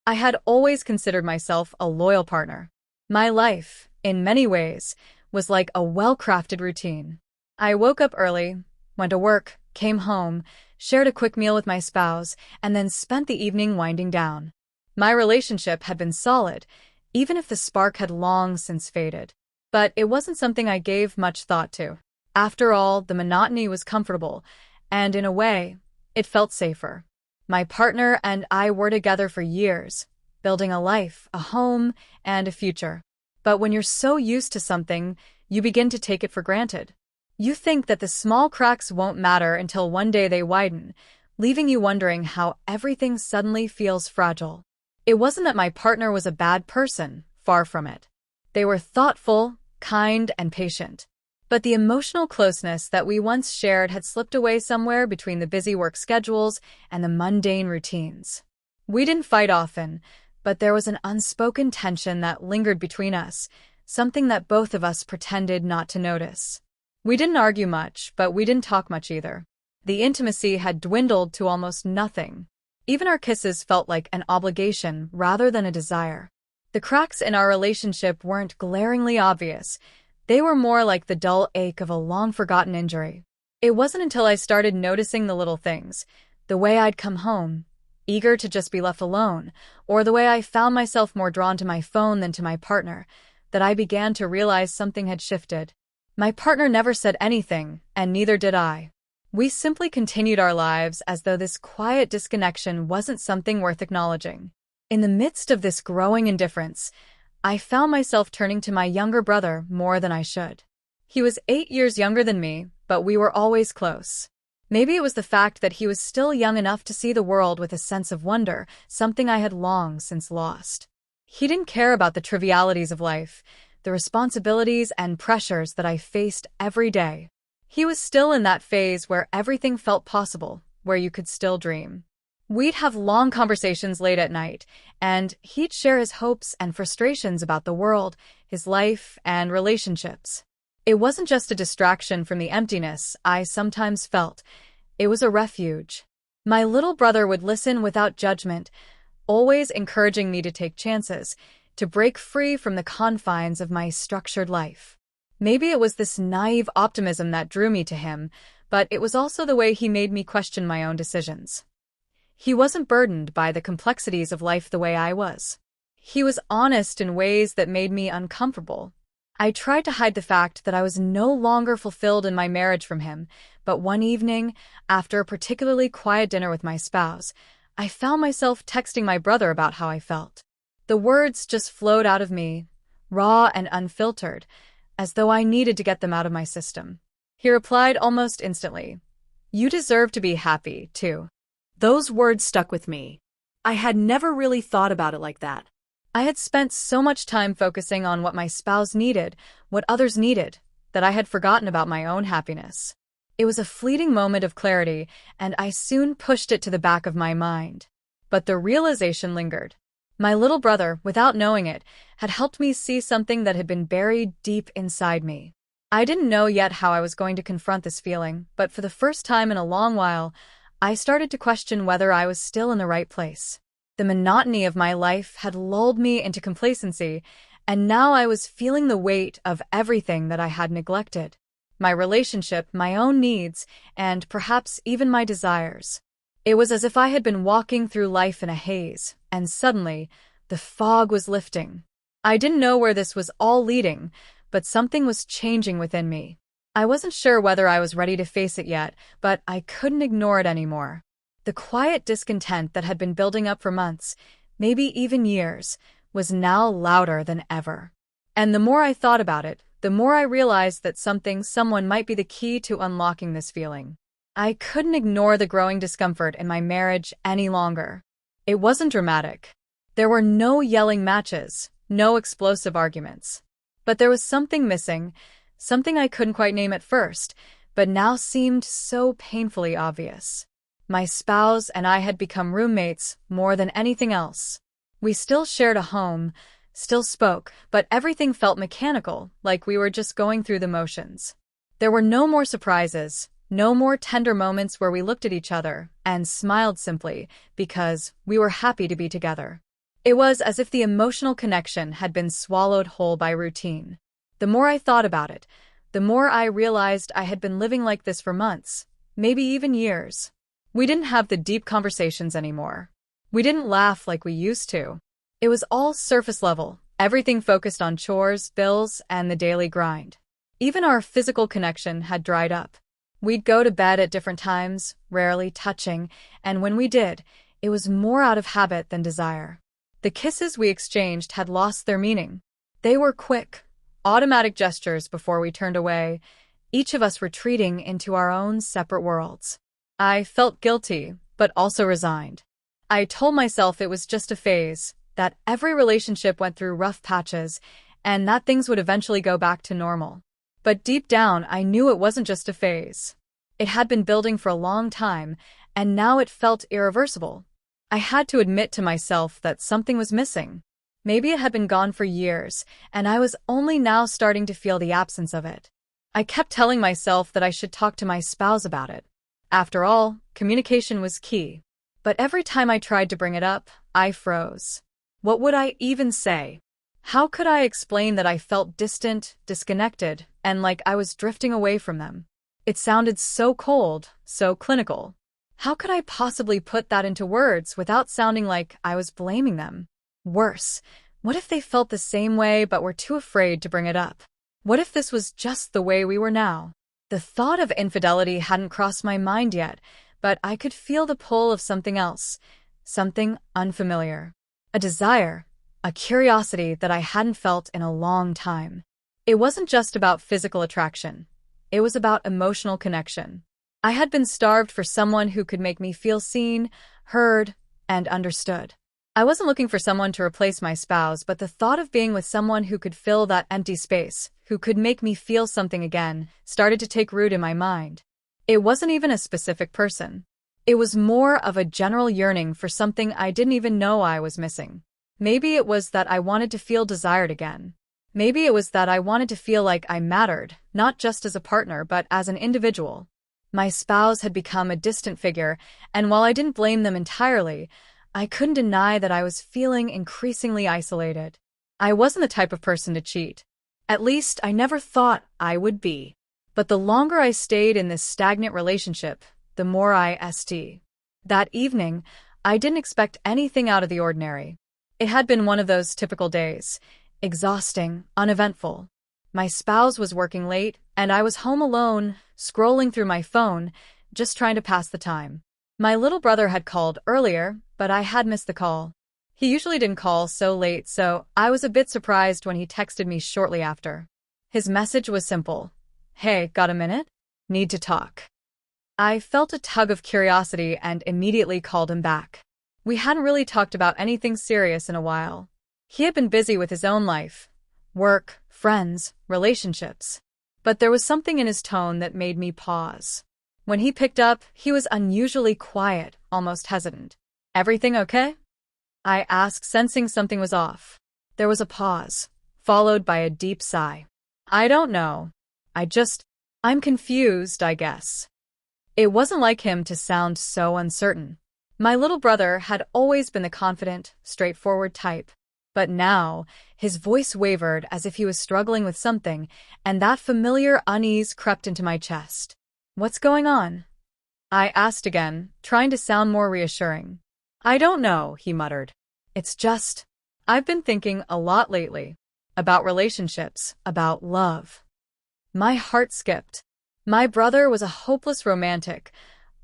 I had always considered myself a loyal partner. My life, in many ways, was like a well-crafted routine. I woke up early, went to work, came home, shared a quick meal with my spouse, and then spent the evening winding down. My relationship had been solid, even if the spark had long since faded. But it wasn't something I gave much thought to. After all, the monotony was comfortable, and in a way, it felt safer. My partner and I were together for years, building a life, a home, and a future. But when you're so used to something, you begin to take it for granted. You think that the small cracks won't matter until one day they widen, leaving you wondering how everything suddenly feels fragile. It wasn't that my partner was a bad person, far from it. They were thoughtful, kind, and patient. But the emotional closeness that we once shared had slipped away somewhere between the busy work schedules and the mundane routines. We didn't fight often, but there was an unspoken tension that lingered between us, something that both of us pretended not to notice. We didn't argue much, but we didn't talk much either. The intimacy had dwindled to almost nothing. Even our kisses felt like an obligation rather than a desire. The cracks in our relationship weren't glaringly obvious. They were more like the dull ache of a long-forgotten injury. It wasn't until I started noticing the little things, the way I'd come home, eager to just be left alone, or the way I found myself more drawn to my phone than to my partner, that I began to realize something had shifted. My partner never said anything, and neither did I. We simply continued our lives as though this quiet disconnection wasn't something worth acknowledging. In the midst of this growing indifference, I found myself turning to my younger brother more than I should. He was 8 years younger than me, but we were always close. Maybe it was the fact that he was still young enough to see the world with a sense of wonder, something I had long since lost. He didn't care about the trivialities of life, the responsibilities and pressures that I faced every day. He was still in that phase where everything felt possible, where you could still dream. We'd have long conversations late at night, and he'd share his hopes and frustrations about the world, his life, and relationships. It wasn't just a distraction from the emptiness I sometimes felt. It was a refuge. My little brother would listen without judgment, always encouraging me to take chances, to break free from the confines of my structured life. Maybe it was this naive optimism that drew me to him, but it was also the way he made me question my own decisions. He wasn't burdened by the complexities of life the way I was. He was honest in ways that made me uncomfortable. I tried to hide the fact that I was no longer fulfilled in my marriage from him, but one evening, after a particularly quiet dinner with my spouse, I found myself texting my brother about how I felt. The words just flowed out of me, raw and unfiltered, as though I needed to get them out of my system. He replied almost instantly, "You deserve to be happy, too." Those words stuck with me. I had never really thought about it like that. I had spent so much time focusing on what my spouse needed, what others needed, that I had forgotten about my own happiness. It was a fleeting moment of clarity, and I soon pushed it to the back of my mind. But the realization lingered. My little brother, without knowing it, had helped me see something that had been buried deep inside me. I didn't know yet how I was going to confront this feeling, but for the first time in a long while, I started to question whether I was still in the right place. The monotony of my life had lulled me into complacency, and now I was feeling the weight of everything that I had neglected. My relationship, my own needs, and perhaps even my desires. It was as if I had been walking through life in a haze, and suddenly, the fog was lifting. I didn't know where this was all leading, but something was changing within me. I wasn't sure whether I was ready to face it yet, but I couldn't ignore it anymore. The quiet discontent that had been building up for months, maybe even years, was now louder than ever. And the more I thought about it, the more I realized that someone might be the key to unlocking this feeling. I couldn't ignore the growing discomfort in my marriage any longer. It wasn't dramatic. There were no yelling matches, no explosive arguments. But there was something missing, something I couldn't quite name at first, but now seemed so painfully obvious. My spouse and I had become roommates more than anything else. We still shared a home, still spoke, but everything felt mechanical, like we were just going through the motions. There were no more surprises, no more tender moments where we looked at each other and smiled simply because we were happy to be together. It was as if the emotional connection had been swallowed whole by routine. The more I thought about it, the more I realized I had been living like this for months, maybe even years. We didn't have the deep conversations anymore. We didn't laugh like we used to. It was all surface level, everything focused on chores, bills, and the daily grind. Even our physical connection had dried up. We'd go to bed at different times, rarely touching, and when we did, it was more out of habit than desire. The kisses we exchanged had lost their meaning. They were quick, automatic gestures before we turned away, each of us retreating into our own separate worlds. I felt guilty, but also resigned. I told myself it was just a phase, that every relationship went through rough patches, and that things would eventually go back to normal. But deep down, I knew it wasn't just a phase. It had been building for a long time, and now it felt irreversible. I had to admit to myself that something was missing. Maybe it had been gone for years, and I was only now starting to feel the absence of it. I kept telling myself that I should talk to my spouse about it. After all, communication was key. But every time I tried to bring it up, I froze. What would I even say? How could I explain that I felt distant, disconnected, and like I was drifting away from them? It sounded so cold, so clinical. How could I possibly put that into words without sounding like I was blaming them? Worse, what if they felt the same way but were too afraid to bring it up? What if this was just the way we were now? The thought of infidelity hadn't crossed my mind yet, but I could feel the pull of something else, something unfamiliar. A desire, a curiosity that I hadn't felt in a long time. It wasn't just about physical attraction. It was about emotional connection. I had been starved for someone who could make me feel seen, heard, and understood. I wasn't looking for someone to replace my spouse, but the thought of being with someone who could fill that empty space, who could make me feel something again, started to take root in my mind. It wasn't even a specific person. It was more of a general yearning for something I didn't even know I was missing. Maybe it was that I wanted to feel desired again. Maybe it was that I wanted to feel like I mattered, not just as a partner but as an individual. My spouse had become a distant figure, and while I didn't blame them entirely, I couldn't deny that I was feeling increasingly isolated. I wasn't the type of person to cheat. At least I never thought I would be. But the longer I stayed in this stagnant relationship, the more I st. That evening, I didn't expect anything out of the ordinary. It had been one of those typical days, exhausting, uneventful. My spouse was working late, and I was home alone, scrolling through my phone, just trying to pass the time. My little brother had called earlier, but I had missed the call. He usually didn't call so late, so I was a bit surprised when he texted me shortly after. His message was simple. "Hey, got a minute? Need to talk." I felt a tug of curiosity and immediately called him back. We hadn't really talked about anything serious in a while. He had been busy with his own life, work, friends, relationships. But there was something in his tone that made me pause. When he picked up, he was unusually quiet, almost hesitant. "Everything okay?" I asked, sensing something was off. There was a pause, followed by a deep sigh. "I don't know. I'm confused, I guess." It wasn't like him to sound so uncertain. My little brother had always been the confident, straightforward type. But now, his voice wavered as if he was struggling with something, and that familiar unease crept into my chest. "What's going on?" I asked again, trying to sound more reassuring. "I don't know," he muttered. I've been thinking a lot lately. About relationships, about love." My heart skipped. My brother was a hopeless romantic,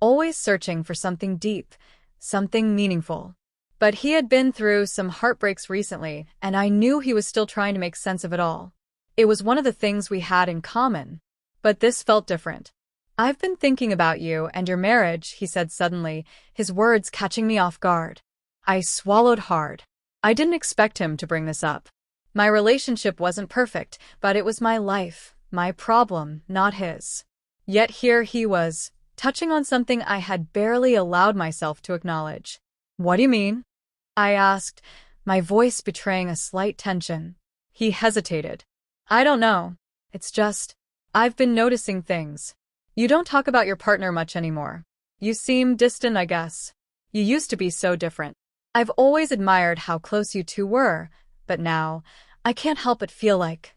always searching for something deep, something meaningful. But he had been through some heartbreaks recently, and I knew he was still trying to make sense of it all. It was one of the things we had in common. But this felt different. "I've been thinking about you and your marriage," he said suddenly, his words catching me off guard. I swallowed hard. I didn't expect him to bring this up. My relationship wasn't perfect, but it was my life, my problem, not his. Yet here he was, touching on something I had barely allowed myself to acknowledge. "What do you mean?" I asked, my voice betraying a slight tension. He hesitated. "I don't know. I've been noticing things. You don't talk about your partner much anymore. You seem distant, I guess. You used to be so different." I've always admired how close you two were, but now, I can't help but feel like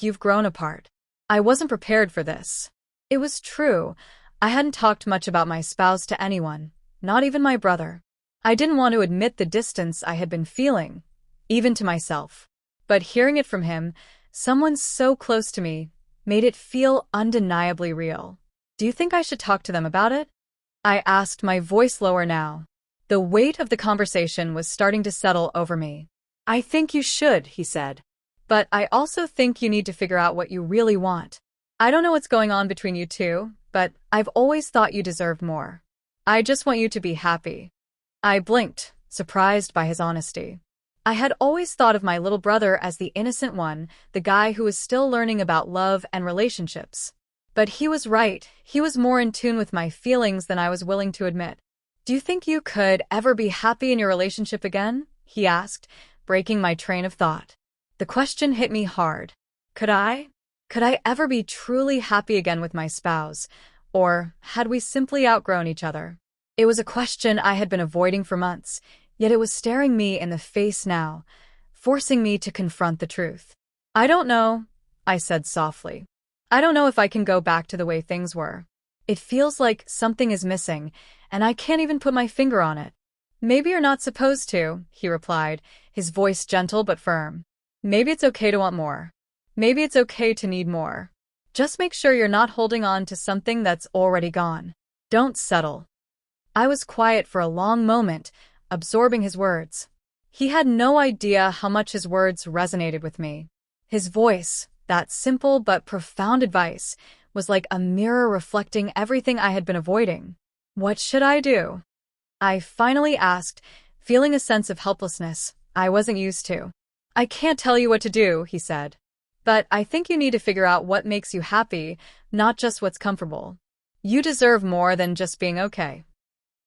you've grown apart. I wasn't prepared for this. It was true. I hadn't talked much about my spouse to anyone, not even my brother. I didn't want to admit the distance I had been feeling, even to myself. But hearing it from him, someone so close to me, made it feel undeniably real. Do you think I should talk to them about it? I asked, my voice lower now. The weight of the conversation was starting to settle over me. I think you should, he said. But I also think you need to figure out what you really want. I don't know what's going on between you two, but I've always thought you deserved more. I just want you to be happy. I blinked, surprised by his honesty. I had always thought of my little brother as the innocent one, the guy who was still learning about love and relationships. But he was right. He was more in tune with my feelings than I was willing to admit. Do you think you could ever be happy in your relationship again? He asked, breaking my train of thought. The question hit me hard. Could I? Could I ever be truly happy again with my spouse? Or had we simply outgrown each other? It was a question I had been avoiding for months, yet it was staring me in the face now, forcing me to confront the truth. I don't know, I said softly. I don't know if I can go back to the way things were. It feels like something is missing, and I can't even put my finger on it. Maybe you're not supposed to, he replied, his voice gentle but firm. Maybe it's okay to want more. Maybe it's okay to need more. Just make sure you're not holding on to something that's already gone. Don't settle. I was quiet for a long moment, absorbing his words. He had no idea how much his words resonated with me. His voice, that simple but profound advice, was like a mirror reflecting everything I had been avoiding. What should I do? I finally asked, feeling a sense of helplessness I wasn't used to. I can't tell you what to do, he said. But I think you need to figure out what makes you happy, not just what's comfortable. You deserve more than just being okay.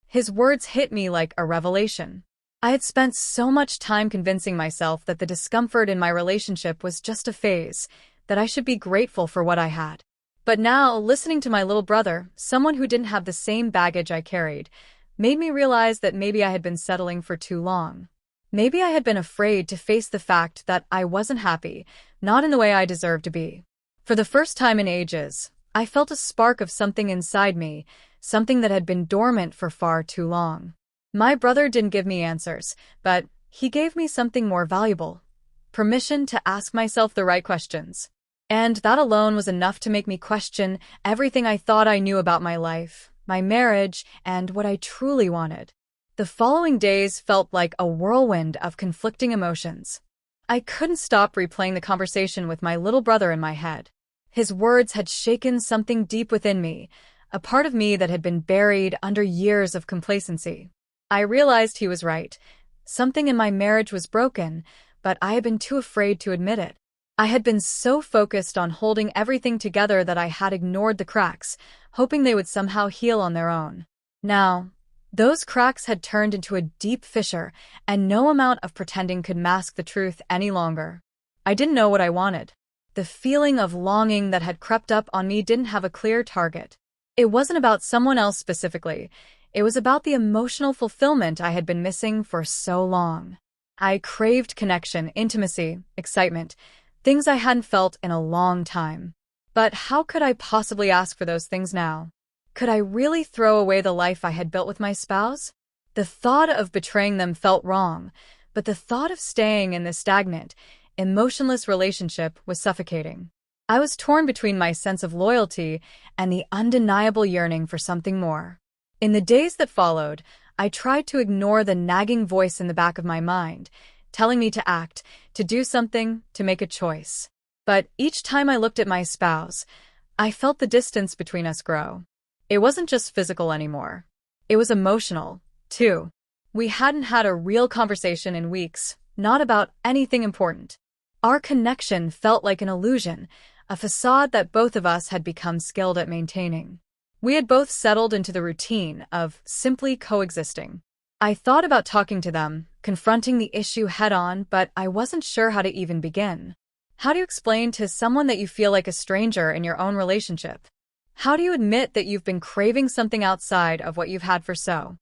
His words hit me like a revelation. I had spent so much time convincing myself that the discomfort in my relationship was just a phase, that I should be grateful for what I had. But now, listening to my little brother, someone who didn't have the same baggage I carried, made me realize that maybe I had been settling for too long. Maybe I had been afraid to face the fact that I wasn't happy, not in the way I deserved to be. For the first time in ages, I felt a spark of something inside me, something that had been dormant for far too long. My brother didn't give me answers, but he gave me something more valuable. Permission to ask myself the right questions. And that alone was enough to make me question everything I thought I knew about my life, my marriage, and what I truly wanted. The following days felt like a whirlwind of conflicting emotions. I couldn't stop replaying the conversation with my little brother in my head. His words had shaken something deep within me, a part of me that had been buried under years of complacency. I realized he was right. Something in my marriage was broken, but I had been too afraid to admit it. I had been so focused on holding everything together that I had ignored the cracks, hoping they would somehow heal on their own. Now, those cracks had turned into a deep fissure, and no amount of pretending could mask the truth any longer. I didn't know what I wanted. The feeling of longing that had crept up on me didn't have a clear target. It wasn't about someone else specifically. It was about the emotional fulfillment I had been missing for so long. I craved connection, intimacy, excitement, things I hadn't felt in a long time. But how could I possibly ask for those things now? Could I really throw away the life I had built with my spouse? The thought of betraying them felt wrong, but the thought of staying in this stagnant, emotionless relationship was suffocating. I was torn between my sense of loyalty and the undeniable yearning for something more. In the days that followed, I tried to ignore the nagging voice in the back of my mind, telling me to act, to do something, to make a choice. But each time I looked at my spouse, I felt the distance between us grow. It wasn't just physical anymore. It was emotional, too. We hadn't had a real conversation in weeks, not about anything important. Our connection felt like an illusion, a facade that both of us had become skilled at maintaining. We had both settled into the routine of simply coexisting. I thought about talking to them, confronting the issue head-on, but I wasn't sure how to even begin. How do you explain to someone that you feel like a stranger in your own relationship? How do you admit that you've been craving something outside of what you've had for so